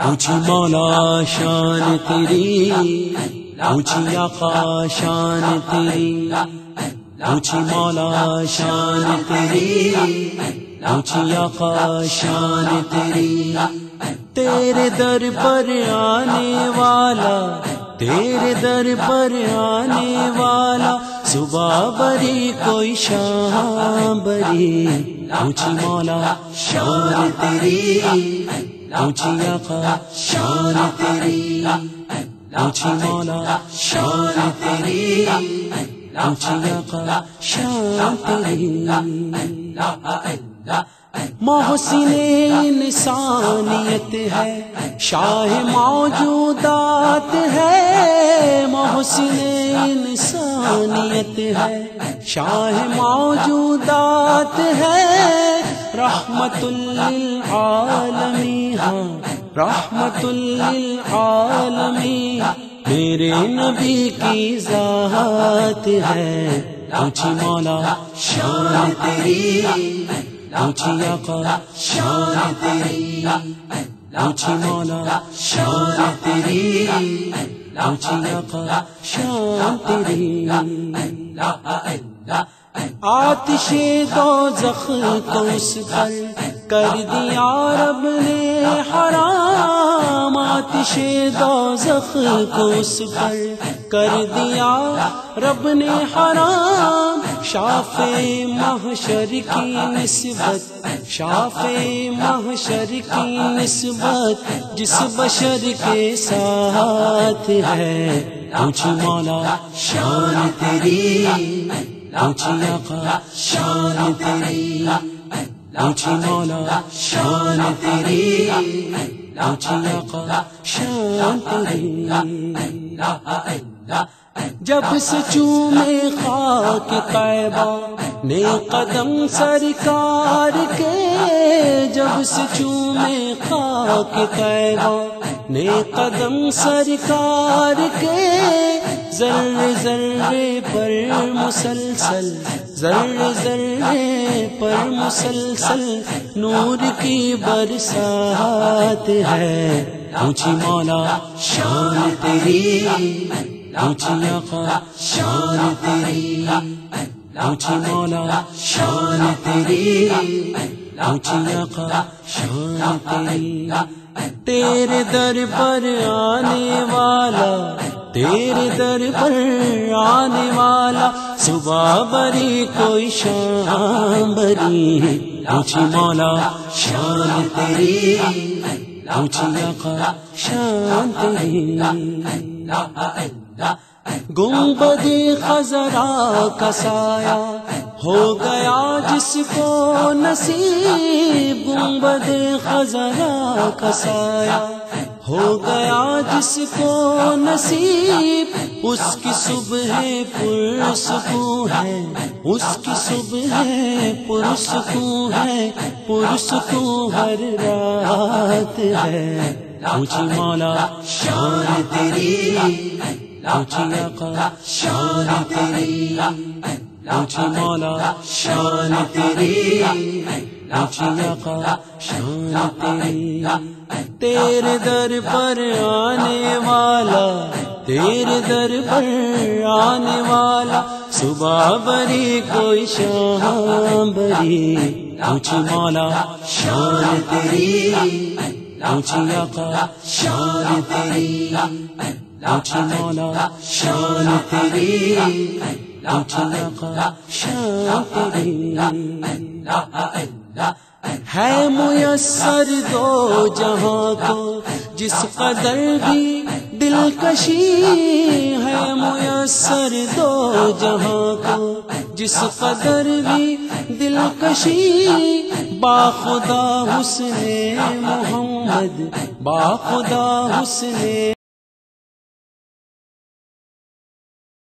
اونچی مولا شان تیری، اونچی آقا شان تیری، اونچی مولا شان تیری، اونچی آقا شان تیری، تیرے در پر آنے والا، تیرے در پر آنے والا، صبح بری کوئی شام بری، اونچی مولا شان تیری، اونچی آقا شان تیری، اونچی مولا شان تیری، اونچی آقا شان تیری، محسن انسانیت ہے، شاہ موجودات ہے، محسن انسانیت ہے، شاہ موجودات ہے، رحمت للعالمین، ہاں رحمت للعالمین، میرے نبی کی ذات ہے، اونچی مولا شان تیری، اونچی آقا شان تیری، اونچی مولا شان تیری، اونچی آقا شان تیری، آتش دوزخ کو اس پر کر دیا رب نے حرام، آتش دوزخ کو اس پر کر دیا رب نے حرام، شافع محشر کی نسبت، شافع محشر کی نسبت جس بشر کے ساتھ ہے، اونچی مولا شان تیری، اونچی آقا شان تیری، اونچی مولا شان تیری، اونچی آقا شان تیری، جب سے چومے خاک طیبہ نے قدم سرکار کے، جب سے چومے خاک طیبہ نے قدم سرکار کے، ذرے ذرے پر مسلسل، ذرے ذرے پر مسلسل نور کی برسات ہے، اونچی مولا شان تیری، اونچی آقا شان تیری، اونچی مولا شان تیری، اونچی آقا شان تیری، تیرے در پر آنے والا، تیرے در پر آنے والا، صبح بری کوئی شام بری، اونچی مولا شان تیری، اونچی آقا شان تیری، گنبد خضرا کا سایہ ہو گیا جس کو نصیب، گنبد خضرا کا سایہ ہو گیا جس کو نصیب، اس کی صبح پرسکون ہے، اس کی صبح پرسکون ہے، پرسکون ہر رات ہے، اونچی مولا شان تیری، اونچی آقا شان تیری، اونچی مولا شان تیری، اونچی آقا شان تیری، تیرے در پر آنے والا، تیرے در پر آنے والا، صبح بری کوئی شام بری، اونچی مولا شان تیری، اونچی آقا شان تیری، اونچی مولا شان تیری، اونچی آقا شان تیری، ہے میسر دو جہاں کو جس قدر بھی دلکشی، ہے میسر دو جہاں کو جس قدر بھی دلکشی، باخدا حسن محمد، باخدا حسن